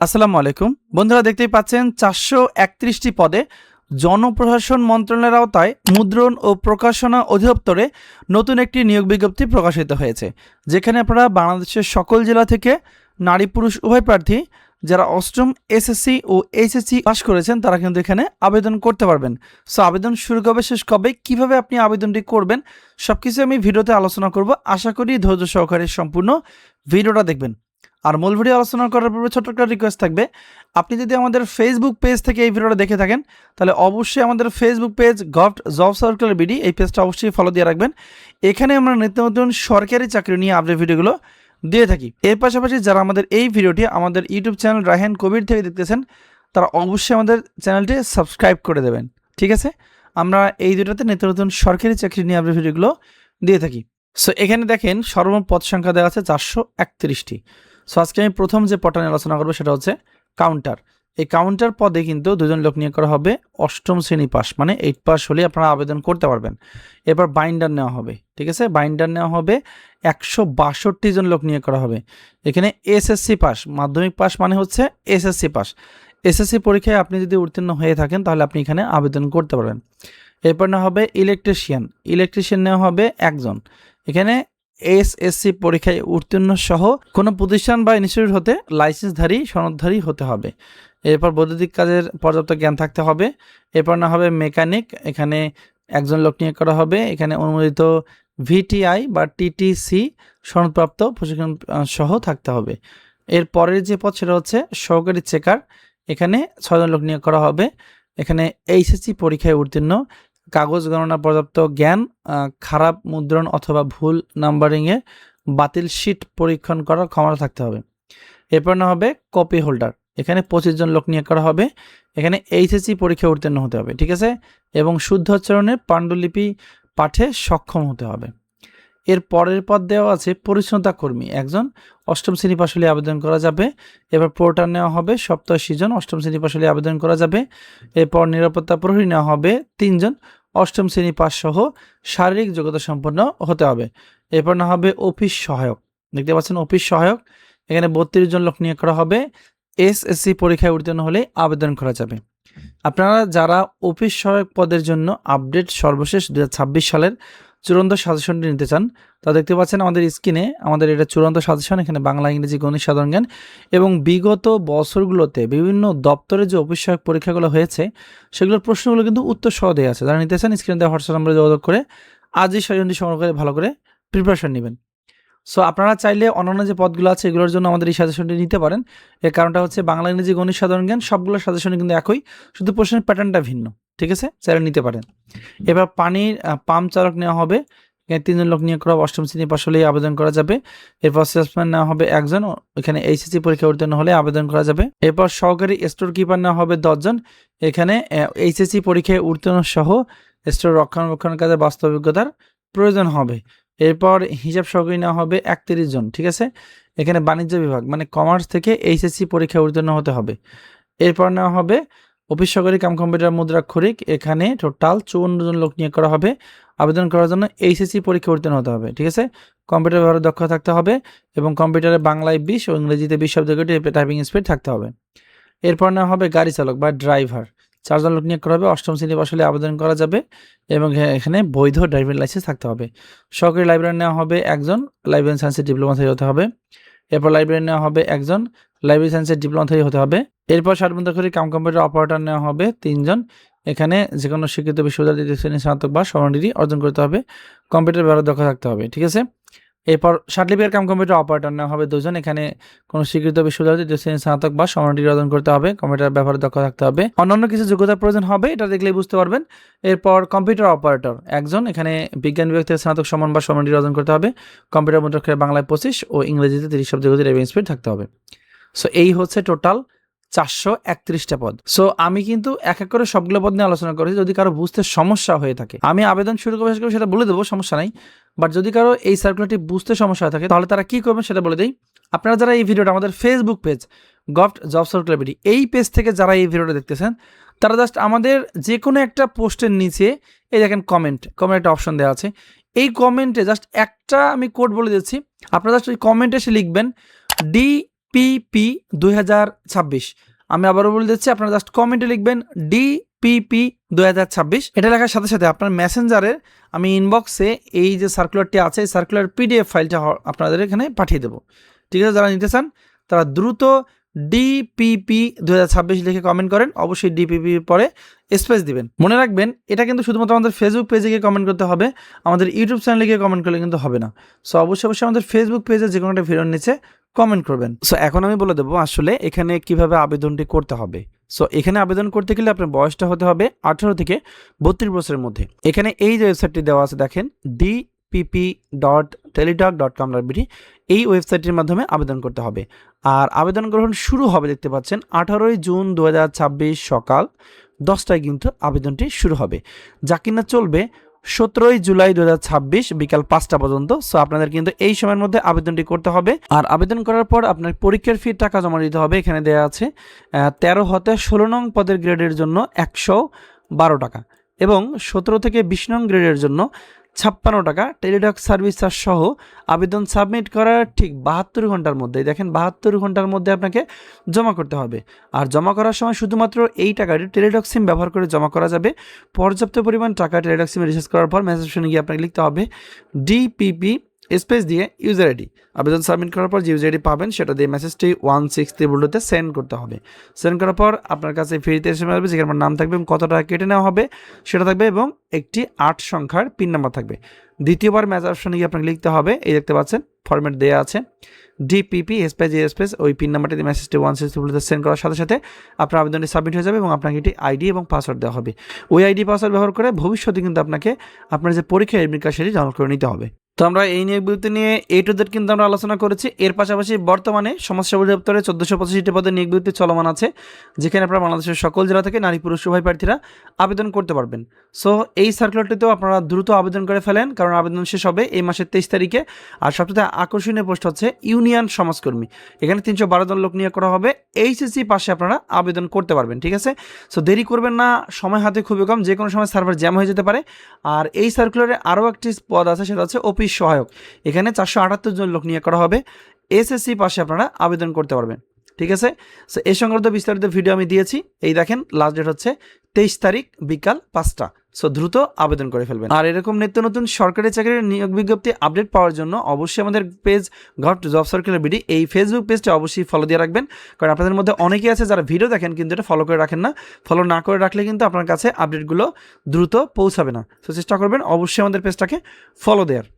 আসসালামু আলাইকুম বন্ধুরা, দেখতেই পাচ্ছেন 431টি পদে জনপ্রশাসন মন্ত্রণালয়ের আওতায় মুদ্রণ ও প্রকাশনা অধিদপ্তরে নতুন একটি নিয়োগ বিজ্ঞপ্তি প্রকাশিত হয়েছে, যেখানে আপনারা বাংলাদেশের সকল জেলা থেকে নারী পুরুষ উভয় প্রার্থী যারা অষ্টম এসএসসি ও এইচএসসি পাস করেছেন তারা কিন্তু এখানে আবেদন করতে পারবেন। সো আবেদন শুরু কবে শেষ কবে কিভাবে আপনি আবেদনটি করবেন সবকিছু আমি ভিডিওতে আলোচনা করব। আশা করি ধৈর্য সহকারে সম্পূর্ণ ভিডিওটা দেখবেন। আর মূল ভিডিও আলোচনা করার পূর্বে ছোট্ট একটা রিকোয়েস্ট থাকবে, আপনি যদি আমাদের ফেসবুক পেজ থেকে এই ভিডিওটা দেখে থাকেন তাহলে অবশ্যই আমাদের Facebook page govt job circular BD এই পেজটা অবশ্যই ফলো দিয়ে রাখবেন। এখানে আমরা নিত্য নতুন সরকারি চাকরি নিয়ে আপডেট ভিডিওগুলো দিয়ে থাকি। এর পাশাপাশি যারা আমাদের এই ভিডিওটি আমাদের ইউটিউব চ্যানেল রায়হান কবির থেকে দেখতেছেন তারা অবশ্যই আমাদের চ্যানেলটি সাবস্ক্রাইব করে দেবেন, ঠিক আছে? আমরা এই দুটোতে নিত্য নতুন সরকারি চাকরি নিয়ে আপডেট ভিডিওগুলো দিয়ে থাকি। সো এখানে দেখেন সর্বমোট পদ সংখ্যা দেওয়া আছে 431টি। সো আজকে আমি প্রথম যে পদটা নিয়ে আলোচনা করবো সেটা হচ্ছে কাউন্টার। এই কাউন্টার পদে কিন্তু দুজন লোক নিয়োগ করা হবে, অষ্টম শ্রেণী পাস মানে 8 পাস হলে আপনারা আবেদন করতে পারবেন। এবার বাইন্ডার নেওয়া হবে, ঠিক আছে? বাইন্ডার নেওয়া হবে 162 জন লোক নিয়োগ করা হবে। এখানে এসএসসি পাস, মাধ্যমিক পাস মানে হচ্ছে এসএসসি পাস। এসএসসি পরীক্ষায় আপনি যদি উত্তীর্ণ হয়ে থাকেন তাহলে আপনি এখানে আবেদন করতে পারবেন। এরপর নেওয়া হবে ইলেকট্রিশিয়ান নেওয়া হবে একজন। এখানে এসএসসি পরীক্ষায় উত্তীর্ণ সহ কোনো প্রতিষ্ঠান বা ইনস্টিটিউট হতে লাইসেন্সধারী সনদধারী হতে হবে। এরপর বৈদ্যুতিক কাজের পর্যাপ্ত জ্ঞান থাকতে হবে। এরপর না হবে মেকানিক, এখানে একজন লোক নিয়োগ করা হবে। এখানে অনুমোদিত ভিটিআই বা টিটিসি সনদপ্রাপ্ত প্রশিক্ষণ সহ থাকতে হবে। এর পরের যে পদ সেটা হচ্ছে সহকারী চেকার, এখানে 6 জন লোক নিয়োগ করা হবে। এখানে এইচএসসি পরীক্ষায় উত্তীর্ণ, কাগজ গণনা পর্যাপ্ত জ্ঞান, খারাপ মুদ্রণ অথবা ভুল নাম্বারিংয়ে বাতিল শিট পরীক্ষণ করার ক্ষমতা থাকতে হবে। এরপর না হবে কপি হোল্ডার, এখানে 25 জন লোক নিয়োগ করা হবে। এখানে এইচএসসি পরীক্ষায় উত্তীর্ণ হতে হবে, ঠিক আছে? এবং শুদ্ধ উচ্চারণে পাণ্ডুলিপি পাঠে সক্ষম হতে হবে। এর পরের পদ দেওয়া আছে পরিচ্ছন্নতা কর্মী একজন, অষ্টম শ্রেণী পাশ হলে আবেদন করা যাবে। এবার পোর্টার নেওয়া হবে 87 জন, অষ্টম শ্রেণী পাশ হলে আবেদন করা যাবে। এরপর নিরাপত্তা প্রহরী নেওয়া হবে 3 জন, অষ্টম শ্রেণী পাস সহ শারীরিক যোগ্যতা সম্পন্ন হতে হবে। এরপর না হবে অফিস সহায়ক, দেখতে পাচ্ছেন অফিস সহায়ক, এখানে 32 জন লোক নিয়োগ করা হবে। এসএসসি পরীক্ষায় উত্তীর্ণ হলে আবেদন করা যাবে। আপনারা যারা অফিস সহায়ক পদের জন্য আপডেট সর্বশেষ 2026 সালের চূড়ান্ত সাজেশনটি নিতে চান তা দেখতে পাচ্ছেন আমাদের স্ক্রিনে। আমাদের এটা চূড়ান্ত সাজেশন, এখানে বাংলা ইংরেজি গণিত সাধারণ জ্ঞান এবং বিগত বছরগুলোতে বিভিন্ন দপ্তরে যে অফিস সহায়ক পরীক্ষাগুলো হয়েছে সেগুলোর প্রশ্নগুলো কিন্তু উত্তর সহ দেওয়া আছে। যারা নিতে চান স্ক্রিনে দেওয়া হোয়াটসঅ্যাপ নম্বরে যোগাযোগ করে আজই সাজেশনটি সংগ্রহ করে ভালো করে প্রিপারেশন নেবেন। সো আপনারা চাইলে অন্যান্য যে পদগুলো আছে এগুলোর জন্য আমাদের এই সাজেশনটি নিতে পারেন। এর কারণটা হচ্ছে বাংলা ইংরেজি গণিত সাধারণ জ্ঞান সবগুলো সাজেশনই কিন্তু একই, শুধু প্রশ্নের প্যাটার্নটা ভিন্ন, ঠিক আছে? চাইলে নিতে পারেন। এবার পানির পাম্প চালক নেওয়া হবে, এখানে 3 জন লোক নিয়োগ করা, অষ্টম শ্রেণী পাশ হলেই আবেদন করা যাবে। এরপর সেলসম্যান নেওয়া হবে একজন, এখানে এইচএসসি পরীক্ষা উত্তীর্ণ হলে আবেদন করা যাবে। এরপর সহকারী স্টোর কিপার নেওয়া হবে 10 জন, এখানে এইচএসসি পরীক্ষায় উত্তীর্ণ সহ স্টোর রক্ষণাবেক্ষণ কাজে বাস্তব অভিজ্ঞতার প্রয়োজন হবে। এরপর হিসাব সহকারী নেওয়া হবে 31 জন, ঠিক আছে? এখানে বাণিজ্য বিভাগ মানে কমার্স থেকে এইচএসসি পরীক্ষায় উত্তীর্ণ হতে হবে। এরপর নেওয়া হবে অফিস সহকারী কাম কম্পিউটার মুদ্রাক্ষরিক, এখানে টোটাল 54 জন লোক নিয়োগ করা হবে। আবেদন করার জন্য এইচএসসি পরীক্ষা উত্তীর্ণ হতে হবে, ঠিক আছে? কম্পিউটার ব্যবহারে দক্ষ থাকতে হবে এবং কম্পিউটারে বাংলায় 20 ও ইংরেজিতে 20 শব্দ টাইপিং স্পিড থাকতে হবে। এরপর নেওয়া হবে গাড়ি চালক বা ড্রাইভার, 4 জন লোক নিয়োগ করা হবে, অষ্টম শ্রেণী পাশ হলে আবেদন করা যাবে এবং এখানে বৈধ ড্রাইভিং লাইসেন্স থাকতে হবে। সহকারী লাইব্রেরি নেওয়া হবে একজন, লাইব্রেরি সায়েন্সের ডিপ্লোমা থেকে হতে হবে। এরপর লাইব্রেরি নেওয়া হবে একজন, লাইব্রেরি সায়েন্সের ডিপ্লোমা থেকে হতে হবে। এরপর সার্বন্তকারী কাম কম্পিউটার অপারেটর নেওয়া হবে 3 জন, এখানে যে কোনো স্বীকৃত বিশ্ববিদ্যালয় দ্বিতীয় শ্রেণী স্নাতক বা সমান ডিগ্রি অর্জন করতে হবে, কম্পিউটার ব্যবহারে দক্ষ থাকতে হবে, ঠিক আছে? এরপর সার্টিফিকেট কাম কম্পিউটার অপারেটর নেওয়া হবে 2 জন, এখানে কোনো স্বীকৃত বিশ্ববিদ্যালয় দ্বিতীয় শ্রেণী স্নাতক বা সমান ডিগ্রি অর্জন করতে হবে, কম্পিউটার ব্যবহারে দক্ষ থাকতে হবে। অন্যান্য কিছু যোগ্যতার প্রয়োজন হবে, এটা দেখলেই বুঝতে পারবেন। এরপর কম্পিউটার অপারেটর একজন, এখানে বিজ্ঞান বিভাগ থেকে স্নাতক সমান বা সমান ডিগ্রি অর্জন করতে হবে, কম্পিউটার মুদ্রাক্ষরে বাংলায় 25 ও ইংরেজিতে 30 শব্দ গতির টাইপিং স্পিড থাকতে হবে। সো এই হচ্ছে টোটাল 431টা পদ। সো আমি কিন্তু এক এক করে সবগুলো পদ নিয়ে আলোচনা করেছি। যদি কারো বুঝতে সমস্যা হয়ে থাকে আমি আবেদন শুরু করবো সেটা বলে দেবো, সমস্যা নাই। বাট যদি কারো এই সার্কুলারটি বুঝতে সমস্যা হয়ে থাকে তাহলে তারা কি করবেন সেটা বলে দেই। আপনারা যারা এই ভিডিওটা আমাদের Facebook page govt job circular BD এই পেজ থেকে যারা এই ভিডিওটা দেখতেছেন তারা জাস্ট আমাদের যে কোনো একটা পোস্টের নিচে এই দেখেন কমেন্ট একটা অপশন দেওয়া আছে, এই কমেন্টে জাস্ট একটা আমি কোড বলে দিচ্ছি, আপনারা জাস্ট ওই কমেন্টে এসে লিখবেন DPP 2026। আমি আবারও বলে দিচ্ছি, আপনারা জাস্ট কমেন্টে লিখবেন DPP 2026। এটা লেখার সাথে সাথে আপনার মেসেঞ্জারের আমি ইনবক্সে এই যে সার্কুলারটি আছে এই সার্কুলার PDF ফাইলটা আপনাদের এখানে পাঠিয়ে দেবো। ঠিক আছে, যারা নিতে চান তারা দ্রুত DPP 2026 লিখে কমেন্ট করেন। অবশ্যই DPP পরে স্পেস দিবেন। মনে রাখবেন এটা কিন্তু শুধুমাত্র আমাদের ফেসবুক পেজে গিয়ে কমেন্ট করতে হবে, আমাদের ইউটিউব চ্যানেলে গিয়ে কমেন্ট করলে কিন্তু হবে না। সো অবশ্যই আমাদের ফেসবুক পেজে যে কোনো একটা ভিডিওর নিচে কমেন্ট করবেন। সো এখন আমি বলে দেবো আসলে এখানে কিভাবে আবেদনটি করতে হবে। সো এখানে আবেদন করতে গেলে আপনার বয়সটা হতে হবে 18 থেকে 32 বছরের মধ্যে। এখানে এই যে ওয়েবসাইটটি দেওয়া আছে দেখেন dpp.teletalk.com.bd, এই ওয়েবসাইটের মাধ্যমে আবেদন করতে হবে। আর আবেদন গ্রহণ শুরু হবে দেখতে পাচ্ছেন 18 জুন 2026 সকাল 10টায় কিন্তু আবেদনটি শুরু হবে, যা কিনা চলবে 17 জুলাই 2026 বিকাল 5টা পর্যন্ত। সো আপনাদের কিন্তু এই সময়ের মধ্যে আবেদনটি করতে হবে। আর আবেদন করার পর আপনার পরীক্ষার ফি টাকা জমা দিতে হবে। এখানে দেওয়া আছে 13 হতে 16 নং পদের গ্রেডের জন্য 112 টাকা এবং 17 থেকে 20 নং গ্রেডের জন্য 56 টাকা। টেলিটক সার্ভিস চার্জ সহ আবেদন সাবমিট করার ঠিক 72 ঘন্টার মধ্যে, দেখেন 72 ঘন্টার মধ্যে আপনাকে জমা করতে হবে। আর জমা করার সময় শুধুমাত্র এই টাকাটি টেলিটক সিম ব্যবহার করে জমা করা যাবে। পর্যাপ্ত পরিমাণ টাকা টেলিটক সিমে রিচার্জ করার পর মেসেজ শুনে গিয়ে আপনাকে লিখতে হবে DPP স্পেস দিয়ে ইউজার আইডি। আবেদন সাবমিট করার পর যে ইউজার আইডি পাবেন সেটা দিয়ে মেসেজটি 16322-তে সেন্ড করতে হবে। সেন্ড করার পর আপনার কাছে ফ্রিতে এসএমএস আসবে, যেখানে আপনার নাম থাকবে, কত টাকা কেটে নেওয়া হবে সেটা থাকবে এবং একটি 8 সংখ্যার পিন নাম্বার থাকবে। দ্বিতীয়বার মেসেজ অপশনে গিয়ে আপনাকে লিখতে হবে, এই দেখতে পাচ্ছেন ফরম্যাট দেওয়া আছে DPP স্পেস ওই পিন নাম্বারটি দিয়ে মেসেজটি 16322-তে সেন্ড করার সাথে সাথে আপনার আবেদনটি সাবমিট হয়ে যাবে এবং আপনাকে একটি আইডি এবং পাসওয়ার্ড দেওয়া হবে। ওই আইডি পাসওয়ার্ড ব্যবহার করে ভবিষ্যতে কিন্তু আপনাকে আপনার যে পরীক্ষা এডমিট কার্ড সেটি ডাউনলোড করে নিতে হবে। তো আমরা এই নিয়োগ বিজ্ঞপ্তি নিয়ে A to Z কিন্তু আমরা আলোচনা করেছি। এর পাশাপাশি বর্তমানে সমাজসেবা অধিদপ্তরে 1485টি পদে নিয়োগ বিজ্ঞপ্তি চলমান আছে, যেখানে আপনারা বাংলাদেশের সকল জেলা থেকে নারী পুরুষ উভয় প্রার্থীরা আবেদন করতে পারবেন। সো এই সার্কুলারটিতেও আপনারা দ্রুত আবেদন করে ফেলেন, কারণ আবেদন শেষ হবে এই মাসের 23 তারিখে। আর সবচেয়ে আকর্ষণীয় পোস্ট হচ্ছে ইউনিয়ন সমাজকর্মী। এখানে 312 জন লোক নিয়োগ করা হবে। HSC পাশে আপনারা আবেদন করতে পারবেন। ঠিক আছে, সো দেরি করবেন না, সময় হাতে খুবই কম, যে কোনো সময় সার্ভার জ্যাম হয়ে যেতে পারে। আর এই সার্কুলারে আরও একটি পদ আছে, সেটা হচ্ছে অফিস সহায়ক। এখানে 478 জন লোক নিয়োগ করা হবে। SSC পাশে আপনারা আবেদন করতে পারবেন। ঠিক আছে, সো এই সংক্রান্ত বিস্তারিত ভিডিও আমি দিয়েছি। এই দেখেন লাস্ট ডেট হচ্ছে 23 তারিখ বিকাল 5টা। সো দ্রুত আবেদন করে ফেলবেন। আর এরকম নিত্য নতুন সরকারি চাকরির নিয়োগ বিজ্ঞপ্তি আপডেট পাওয়ার জন্য অবশ্যই আমাদের পেজ ঘট জব সার্কুলার বিডি এই ফেসবুক পেজটা অবশ্যই ফলো দিয়ে রাখবেন, কারণ আপনাদের মধ্যে অনেকেই আছে যারা ভিডিও দেখেন কিন্তু এটা ফলো করে রাখেন না। ফলো না করে রাখলে কিন্তু আপনার কাছে আপডেটগুলো দ্রুত পৌঁছাবে না। সো চেষ্টা করবেন অবশ্যই আমাদের পেজটাকে ফলো দেওয়ার।